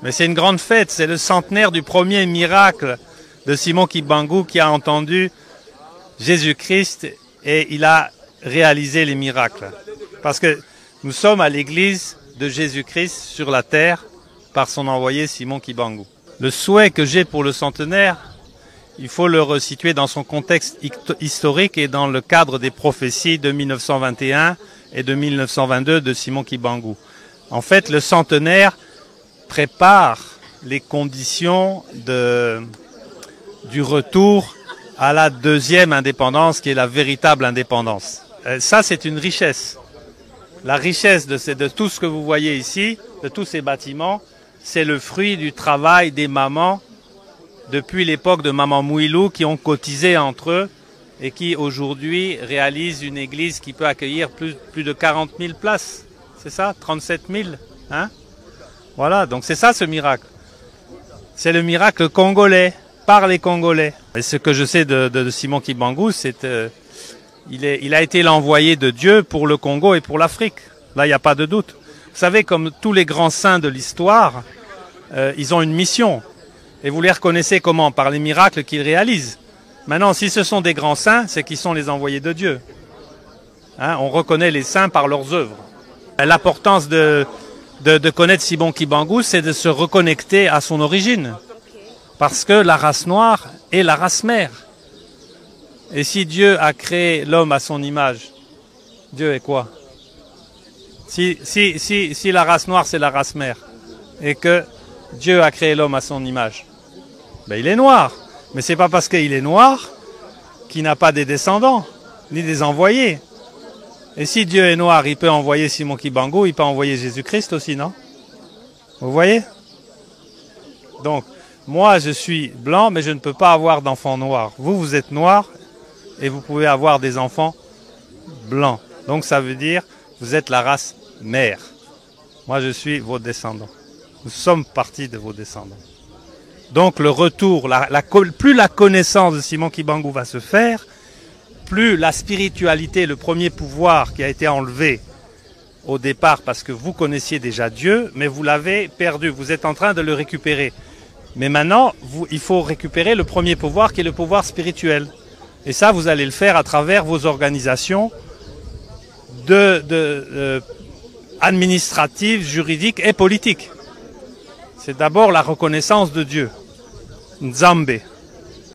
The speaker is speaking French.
Mais c'est une grande fête, c'est le centenaire du premier miracle de Simon Kimbangu qui a entendu Jésus-Christ et il a réalisé les miracles. Parce que nous sommes à l'église de Jésus-Christ sur la terre par son envoyé Simon Kimbangu. Le souhait que j'ai pour le centenaire, il faut le resituer dans son contexte historique et dans le cadre des prophéties de 1921 et de 1922 de Simon Kimbangu. En fait, le centenaire prépare les conditions du retour à la deuxième indépendance qui est la véritable indépendance. Ça, c'est une richesse. La richesse de tout ce que vous voyez ici, de tous ces bâtiments, c'est le fruit du travail des mamans depuis l'époque de Maman Mouilou qui ont cotisé entre eux et qui aujourd'hui réalisent une église qui peut accueillir plus de 40 000 places. C'est ça? 37 000, hein? Voilà, donc c'est ça ce miracle. C'est le miracle congolais, par les Congolais. Et ce que je sais de Simon Kimbangu, c'est il a été l'envoyé de Dieu pour le Congo et pour l'Afrique. Là, il n'y a pas de doute. Vous savez, comme tous les grands saints de l'histoire, ils ont une mission. Et vous les reconnaissez comment? Par les miracles qu'ils réalisent. Maintenant, si ce sont des grands saints, c'est qu'ils sont les envoyés de Dieu. Hein, on reconnaît les saints par leurs œuvres. L'importance de connaître Simon Kimbangu, c'est de se reconnecter à son origine. Parce que la race noire est la race mère. Et si Dieu a créé l'homme à son image, Dieu est quoi? Si la race noire c'est la race mère, et que Dieu a créé l'homme à son image, ben il est noir. Mais c'est pas parce qu'il est noir qu'il n'a pas des descendants, ni des envoyés. Et si Dieu est noir, il peut envoyer Simon Kimbangu, il peut envoyer Jésus-Christ aussi, non? Vous voyez? Donc, moi je suis blanc, mais je ne peux pas avoir d'enfants noirs. Vous, vous êtes noirs, et vous pouvez avoir des enfants blancs. Donc ça veut dire, vous êtes la race mère. Moi je suis vos descendants. Nous sommes partis de vos descendants. Donc le retour, plus la connaissance de Simon Kimbangu va se faire, plus la spiritualité, le premier pouvoir qui a été enlevé au départ parce que vous connaissiez déjà Dieu, mais vous l'avez perdu. Vous êtes en train de le récupérer. Mais maintenant, il faut récupérer le premier pouvoir qui est le pouvoir spirituel. Et ça, vous allez le faire à travers vos organisations administratives, juridiques et politiques. C'est d'abord la reconnaissance de Dieu. Nzambe.